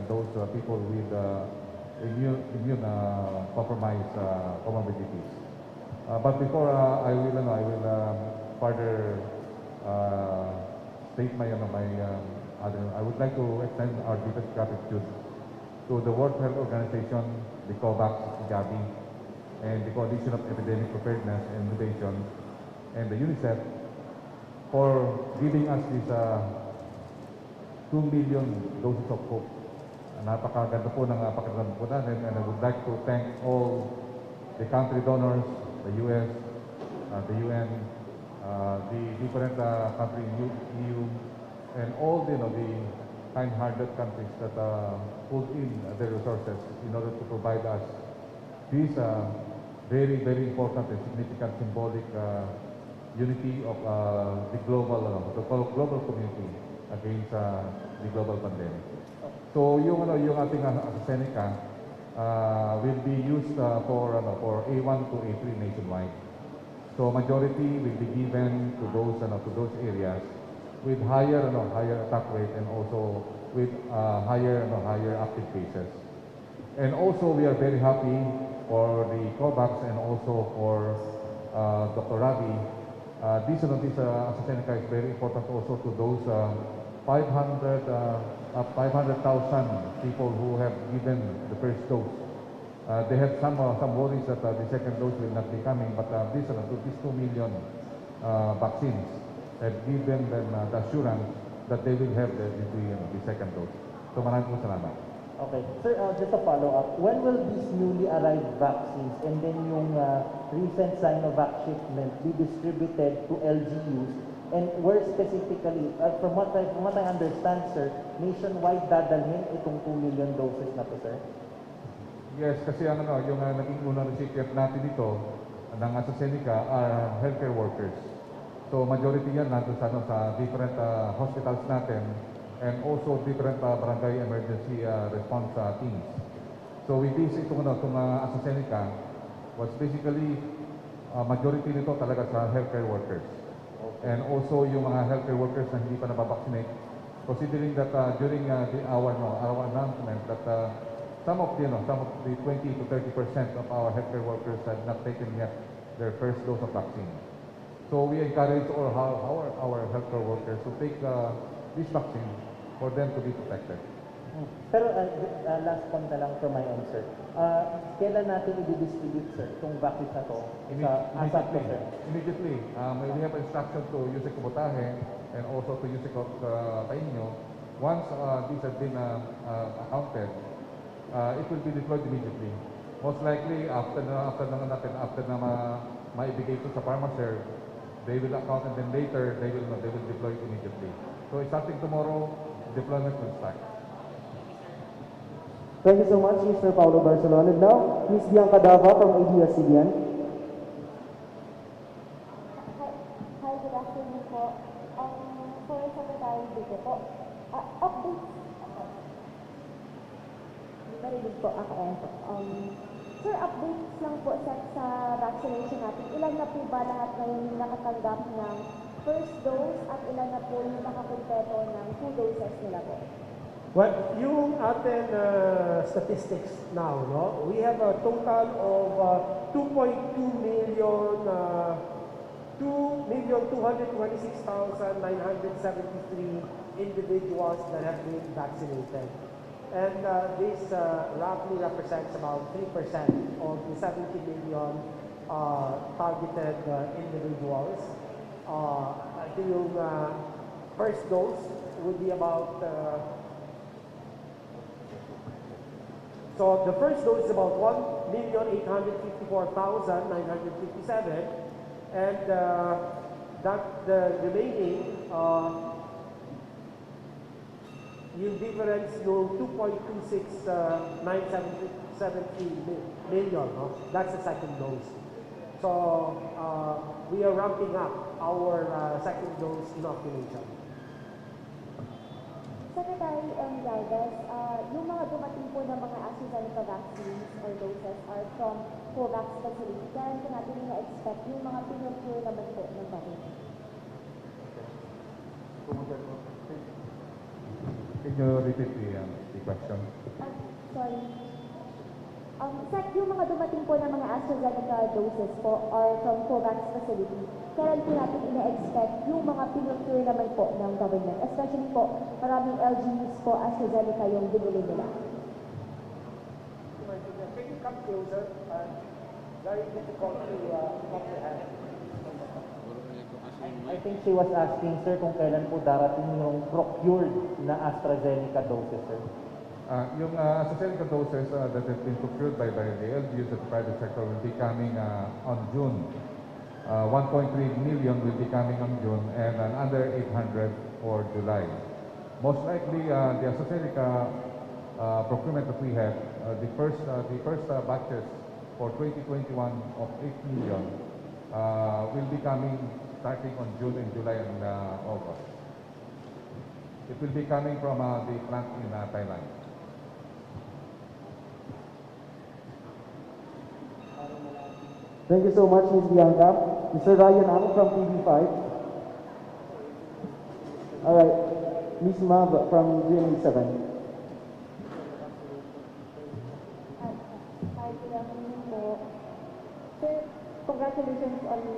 those people with immune compromised comorbidities. But before I will further state my I would like to extend our deepest gratitude to the World Health Organization, the COVAX, Gavi, and the Coalition of Epidemic Preparedness and Innovation, and the UNICEF for giving us this 2 million doses of hope. Napakaganda po ng pakiramdam po natin, and I would like to thank all the country donors, the US, the UN, the different country in EU, and all the kind-hearted countries that put in their resources in order to provide us this very, very important and significant symbolic unity of the global community against the global pandemic. So yung ating AstraZeneca will be used for A1 to A3 nationwide. So majority will be given to those areas with higher attack rate and also with higher active cases. And also we are very happy for the COVAX and also for Dr. Ravi. This AstraZeneca is very important also to those 500,000 people who have given the first dose. They have some worries that the second dose will not be coming, but these 2 million vaccines have given them the assurance that they will have the second dose. So maraming po salamat. Okay. Sir, just a follow-up. When will these newly arrived vaccines and then yung recent Sinovac shipment be distributed to LGUs? And where specifically, from what I understand, sir, nationwide dadalhin itong 2 million doses na to, sir? Yes, kasi yung naging unang recipient natin dito ng AstraZeneca are healthcare workers. So majority yan nandun sa different hospitals natin and also different barangay emergency response teams. So with this, itong AstraZeneca was basically majority nito talaga sa healthcare workers. And also yung mga healthcare workers na hindi pa nababaksinate, considering that during our announcement that some of the 20 to 30% of our healthcare workers have not taken yet their first dose of vaccine. So we encourage our healthcare workers to take this vaccine for them to be protected. Pero last point na lang from my end, sir. Kailan natin i-distribute, sir, itong vaccine na to sa ASAP, sir? Immediately. We have instruction to Yusek Kubotahe and also to Yusek Painyo. Once this has been accounted, it will be deployed immediately. Most likely, after na maibigay ito sa pharmacy, they will account and then later they will deploy it immediately. So starting tomorrow, deployment will start. Thank you so much, Mr. Paulo Barcelona. Now, Ms. Bianca Dava from ABS-CBN. Hi, good afternoon po. For Secretary Duque po, updates. Narinig po ako. Sir, updates lang po sa vaccination natin. Ilan na po ba lahat ngayon yung nakatanggap ng first dose at ilan na po yung nakakumpleto ng 2 doses nila po? Well, yung ating statistics now, no? We have a total of 2.2 million, 2,226,973 individuals that have been vaccinated. And this roughly represents about 3% of the 70 million targeted individuals. I think yung first dose would be about so the first dose is about 1,854,957, and that the remaining yung difference yung 2.26973 million, no? That's the second dose. So we are ramping up our second dose inoculation. Secretary Galvez, yung mga dumating po ng mga AstraZeneca vaccines or doses are from COVAX facility. Kaya po natin na-expect yung mga pinocure naman po ng vaccine. Can you repeat the question? Sorry. Sec, yung mga dumating po ng mga AstraZeneca doses po or from COVAX facility, kailan po natin ina-expect yung mga pinocure naman po ng government? Especially po, maraming LGUs po AstraZeneca yung binili nila. Can you come closer? Very difficult to comprehend. I think she was asking, sir, kung kailan po darating yung procured na AstraZeneca doses, sir. Yung AstraZeneca doses that has been procured by the LGUs at the private sector will be coming on June. 1.3 million will be coming on June and another 800 for July. Most likely, the AstraZeneca procurement that we have, the first batches for 2021 of 8 million will be coming starting on June and July and August. It will be coming from the plant in Thailand. Thank you so much, Ms. Bianca. Mr. Ryan Ang from TV5. All right, Ms. Mav from GMA7. Hi, good afternoon po. Sir, congratulations on the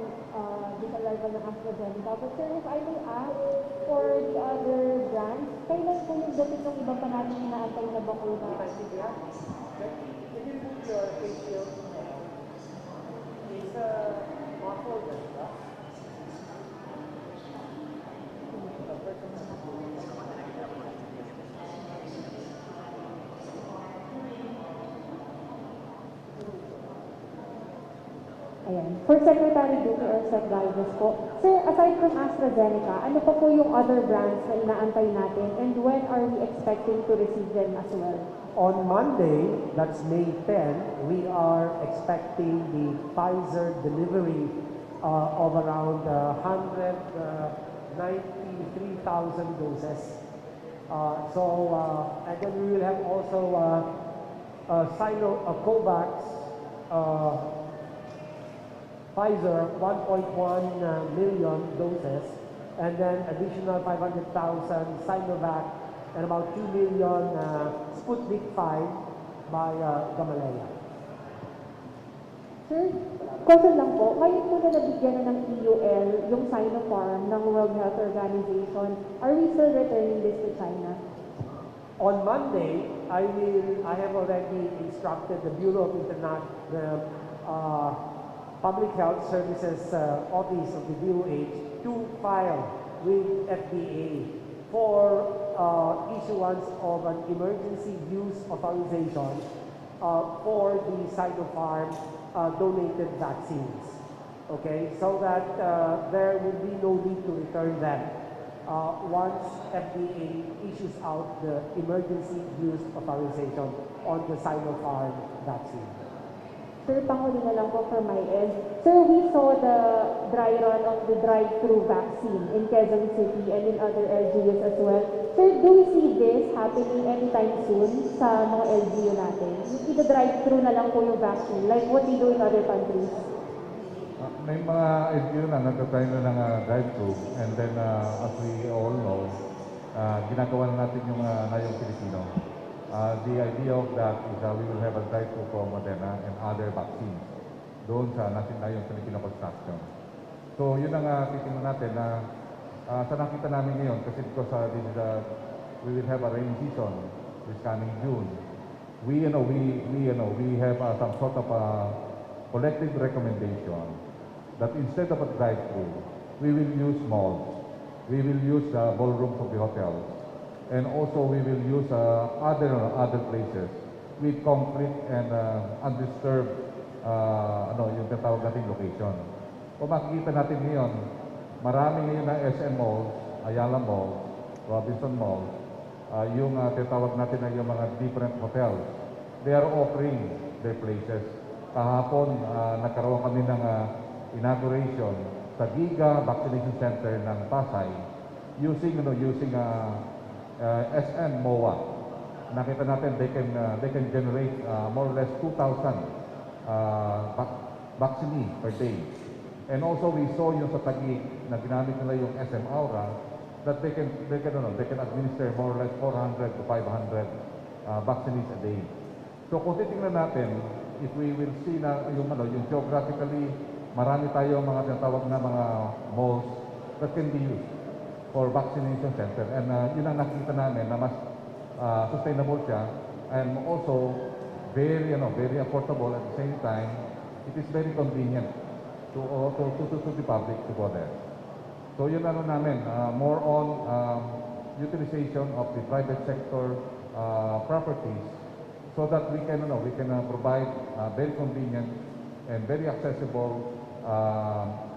arrival ng AstraZeneca. But sir, if I may ask, for the other brands, kailan po yung dating ng iba pa natin inaantay na bakuna? Can you put your face shield? It's muffled, right? Ayan. For Secretary Duque or Sec Galvez po, sir, aside from AstraZeneca, ano pa po yung other brands na inaantay natin and when are we expecting to receive them as well? On Monday, that's May 10, we are expecting the Pfizer delivery of around 193,000 doses. And then we will have also COVAX, Pfizer 1.1 million doses, and then additional 500,000 Sinovac, and about 2 million Sputnik 5 by Gamaleya. Sir, question lang po, ngayon po na nabigyan na ng EUL yung Sinopharm ng World Health Organization. Are we still returning this to China? On Monday, I have already instructed the Bureau of International Public Health Services Office of the DOH to file with FDA for issuance of an emergency use authorization for the Sinopharm donated vaccines. Okay, so that there will be no need to return them once FDA issues out the emergency use authorization on the Sinopharm vaccine. Sir, panghuli na lang po for my end. Sir, we saw the dry run of the drive-thru vaccine in Quezon City and in other LGUs as well. Sir, do we see this happening anytime soon sa mga LGU natin? Yung drive-thru na lang po yung vaccine, like what we do in other countries? May mga LGU na nagtatry na ng drive-thru and then as we all know, ginagawa na natin yung ngayong Pilipino. The idea of that is that we will have a drive-thru for Moderna and other vaccines doon sa natin na yung Filipino construction. So yun ang titingnan natin na sa nakita namin ngayon kasi because we will have a rainy season this coming June. We have some sort of collective recommendation that instead of a drive-thru, we will use malls, we will use the ballrooms of the hotels, and also we will use other places with concrete and undisturbed yung tatawag nating location. Kung makikita natin ngayon, marami ngayon na SM malls, Ayala Mall, Robinson Mall, yung tatawag natin na yung mga different hotels. They are offering their places. Kahapon, nagkaroon kami ng inauguration sa Giga Vaccination Center ng Pasay using SM MOA. Nakita natin they can generate more or less 2,000 vaccine per day. And also we saw yung sa Taguig na ginamit nila yung SM Aura that they can administer more or less 400 to 500 vaccines a day. So kung titingnan natin, if we will see na yung geographically, marami tayo mga tinatawag na mga malls that can be used for vaccination center. And yun ang nakikita namin na mas sustainable siya and also very affordable at the same time. It is very convenient to the public to go there. So yun namin, more on utilization of the private sector properties so that we can provide very convenient and very accessible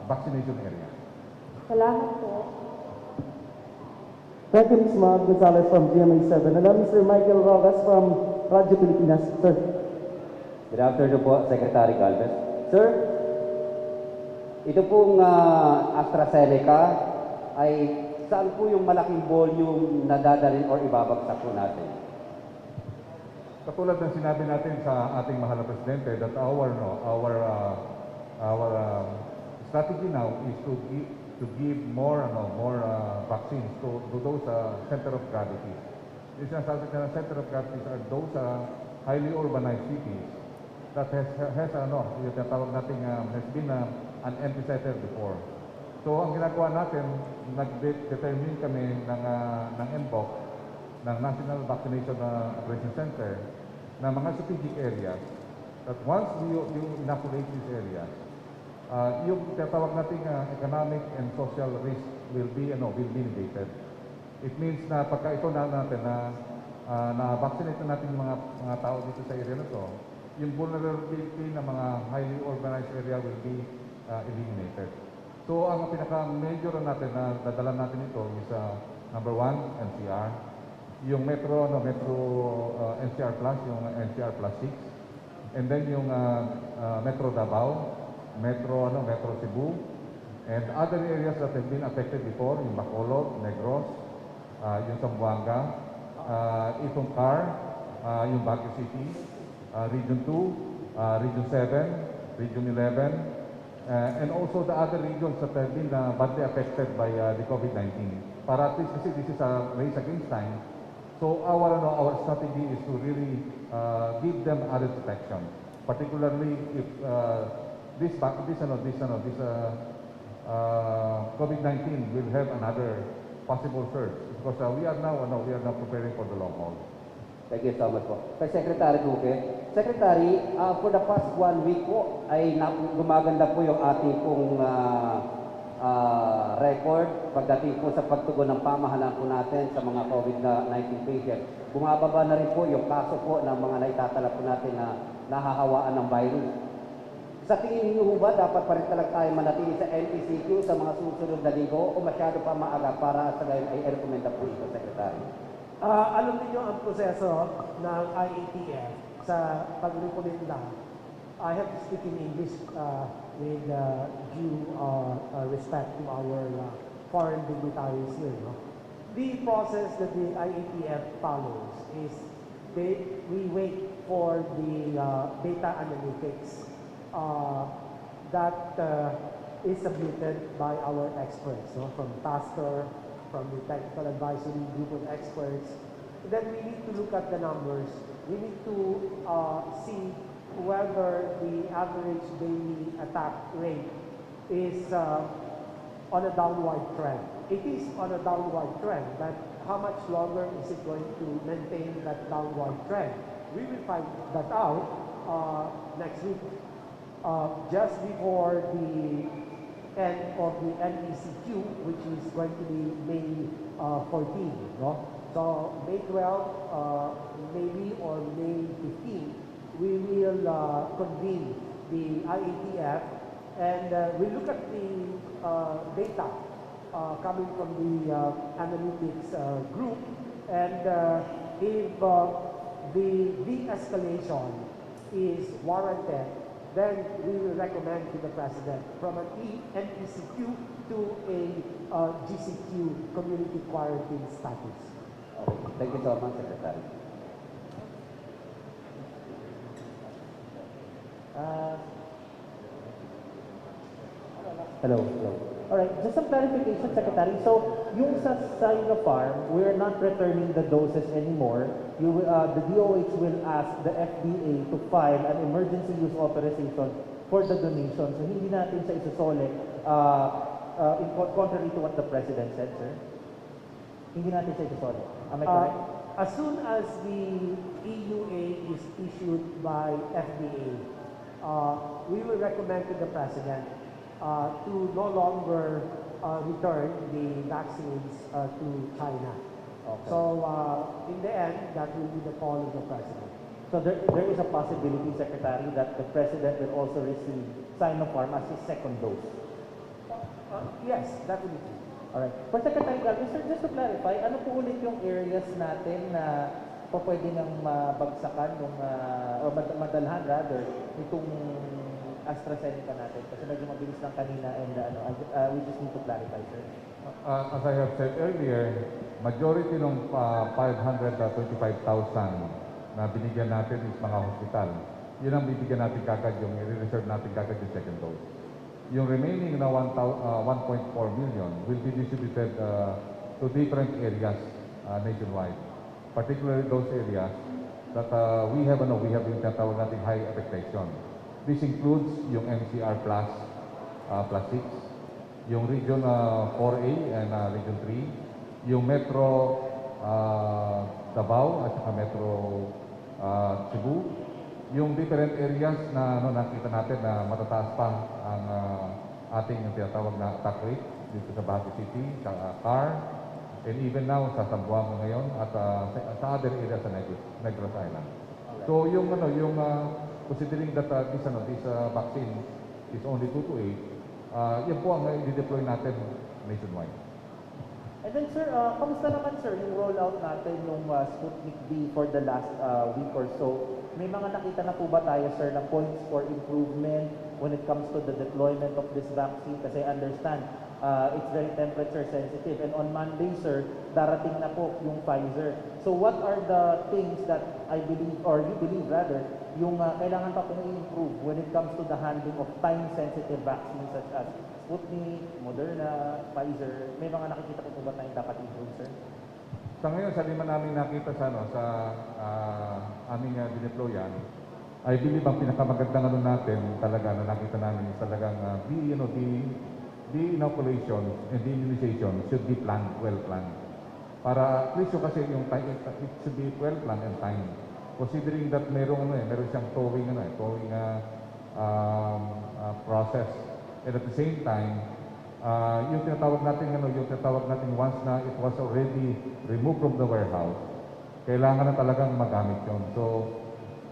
vaccination area. Salamat po. Thank you, Ms. Mag Gonzalez from GMA7. And now, Mr. Michael Rogas from Radyo Pilipinas. Sir. Good afternoon po, Secretary Galvez. Sir, ito pong AstraZeneca ay saan po yung malaking volume na dadalhin or ibabagsak po natin? Katulad ng sinabi natin sa ating mahal na Presidente that our strategy now is to give more vaccines to those center of gravity. This center of gravity are those highly urbanized cities that has been an epicenter before. So ang ginagawa natin, nag-determine kami ng NBOC, ng National Vaccination Operation Center, na mga strategic areas that once you inoculate these areas, yung tinatawag nating economic and social risk will be mitigated. It means na pagka ito natin na vaccinate natin yung mga tao dito sa area na to, yung vulnerability ng mga highly urbanized area will be eliminated. So ang pinaka-major natin na dadala natin ito is number 1, NCR. Yung Metro NCR Plus, yung NCR Plus 6. And then yung Metro Davao, Metro Cebu, and other areas that have been affected before, yung Bacolod, Negros, yung Zamboanga, itong CAR, yung Baguio City, Region 2, Region 7, Region 11, and also the other regions that have been badly affected by the COVID-19. Para at least, kasi this is a race against time, so our strategy is to really give them added protection, particularly if this COVID-19 will have another possible surge, because we are now preparing for the long haul. Thank you so much po. Kay Secretary Duque. Secretary, for the past 1 week po ay gumaganda po yung ating pong record pagdating po sa pagtugon ng pamahalaan po natin sa mga COVID-19 patients. Bumababa na rin po yung kaso po ng mga naitatala po natin na nahahawaan ng virus. Sa tingin niyo ba, dapat pa rin talaga tayo manatili sa NPCQ sa mga susunod na linggo o masyado pa maaga para sa gayon ay rekomenda po ito, Secretary? Alam niyo ang proseso ng IATF sa pag-recommend lang. I have to speak in English with due respect to our foreign dignitaries here. No? The process that the IATF follows is we wait for the data analytics that is submitted by our experts, no? From PASTOR, from the technical advisory group of experts. Then we need to look at the numbers. We need to see whether the average daily attack rate is on a downward trend. It is on a downward trend, but how much longer is it going to maintain that downward trend? We will find that out next week. Just before the end of the NECQ, which is going to be May 14, no? So May 12, maybe, or May 15, we will convene the IATF and we look at the data coming from the analytics group, and if the de-escalation is warranted, then we will recommend to the President from an NECQ to a GCQ, community quarantine status. Okay. Thank you so much, Secretary. Hello. Alright, just some clarification, Secretary. So, yung sa Sinopharm, we're not returning the doses anymore. The DOH will ask the FDA to file an emergency use authorization for the donation. So, hindi natin siya isusole, contrary to what the President said, sir. Hindi natin siya isusole. Am I correct? As soon as the EUA is issued by FDA, we will recommend to the President to no longer return the vaccines to China. Okay. So, in the end, that will be the call of the President. So there is a possibility, Secretary, that the President will also receive Sinopharm as his second dose. Yes, definitely. Alright. For Secretary Galvez, sir, just to clarify, ano po ulit yung areas natin na pwede nang mabagsakan o madalhan rather itong AstraZeneca natin? Kasi medyo mabilis lang kanina and we just need to clarify, sir. As I have said earlier, majority ng 525,000 na binigyan natin is mga hospital. Yun ang bibigyan natin kagad, yung i-reserve natin kagad yung second dose. Yung remaining na 1.4 million will be distributed to different areas nationwide. Particularly those areas that we have yung tinatawag natin high expectation. This includes yung MCR plus 6, yung Region 4A and Region 3, yung Metro Davao at saka Metro Cebu, yung different areas na nakita natin na matataas pa ang ating yung tinatawag na attack rate dito sa Baguio City, sa CAR, and even now sa Zamboanga ngayon at sa other areas sa Negros Island. So yung considering that this vaccine is only 2 to 8, yan po ang i-deploy natin nationwide. And then, sir, kamusta naman, sir, yung rollout natin yung Sputnik V for the last week or so? May mga nakita na po ba tayo, sir, na points for improvement when it comes to the deployment of this vaccine? Kasi I understand it's very temperature sensitive. And on Monday, sir, darating na po yung Pfizer. So what are the things that I believe, or you believe rather, yung kailangan pa pong i-improve when it comes to the handling of time-sensitive vaccines such as Sputnik, Moderna, Pfizer? May mga nakikita po ba tayong dapat improve, sir? Sa ngayon, sa lima namin nakita sa aming dineployan, I believe ang pinakamagandang natin talaga na nakita namin is talagang the inoculation and the immunization should be planned, well planned. Para at least kasi yung time, it should be well planned and time. Considering that meron siyang towing process. And at the same time, yung tinatawag natin once na it was already removed from the warehouse, kailangan na talagang magamit yun. So,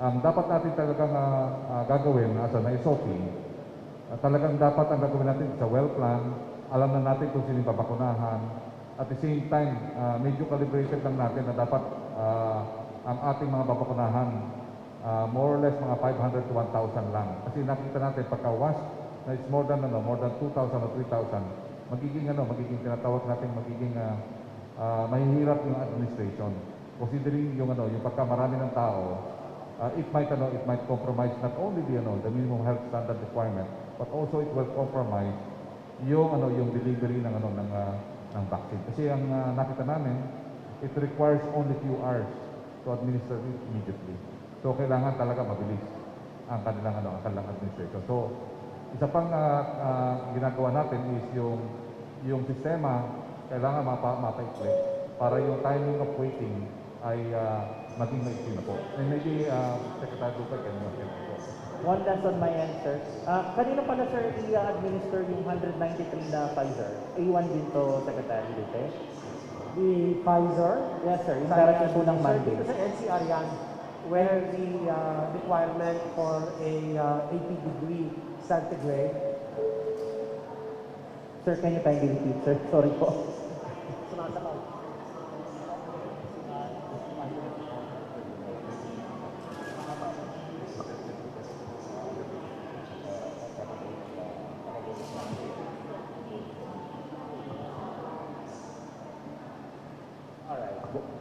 ang dapat natin talagang gagawin as an SOP, talagang dapat ang gagawin natin sa well plan, alam na natin kung sino babakunahan. At the same time, medyo calibrated lang natin na dapat ang ating mga babakunahan, more or less mga 500 to 1,000 lang. Kasi nakita natin pagka once na it's more than 2,000 or 3,000, magiging tinatawag natin mahihirap yung administration. Considering yung pagka marami ng tao, it might compromise not only the minimum health standard requirement, but also it will compromise yung delivery ng vaccine. Kasi ang nakita namin, it requires only few hours to administer it immediately. So kailangan talaga mabilis ang kanilang administration. So isa pang ginagawa natin is yung sistema kailangan mapaikli para yung timing of waiting ay maging maikli na po. And maybe Secretary Duque can po. One last on my end, sir. Kanino pala, sir, i-administer yung 193 na Pfizer? A1 din to, Secretary Duque? The Pfizer? Yes, sir. Yung darating po ng Monday. Dito sa NCR yan, where the requirement for a 80 degree centigrade. Sir, can you kindly repeat, sir? Sorry po.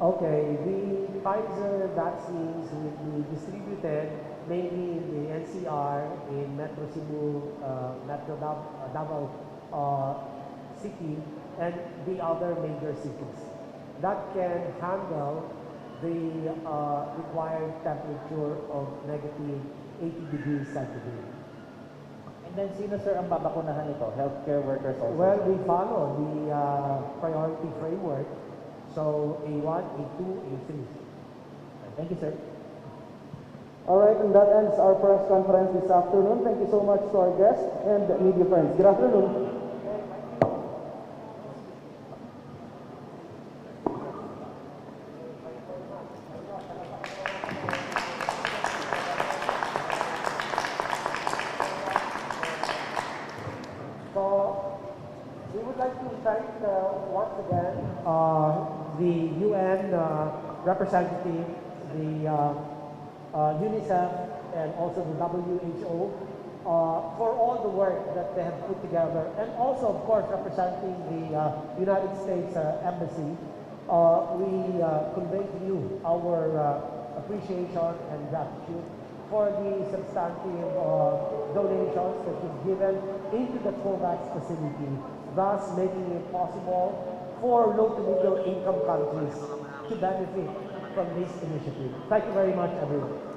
Okay, the Pfizer vaccines will be distributed mainly in the NCR, in Metro Cebu, Metro Davao city and the other major cities. That can handle the required temperature of negative 80 degrees centigrade. And then sino sir ang babakunahan nito? Healthcare workers also? Well, we follow the priority framework. So A1, A2, A3. Thank you, sir. All right, and that ends our press conference this afternoon. Thank you so much to our guests and media friends. Good afternoon. So we would like to thank once again the UN representative, the UNICEF, and also the WHO for all the work that they have put together, and also, of course, representing the United States Embassy. We convey to you our appreciation and gratitude for the substantive donations that you've given into the COVAX facility, thus making it possible for low to middle income countries to benefit from this initiative. Thank you very much, everyone.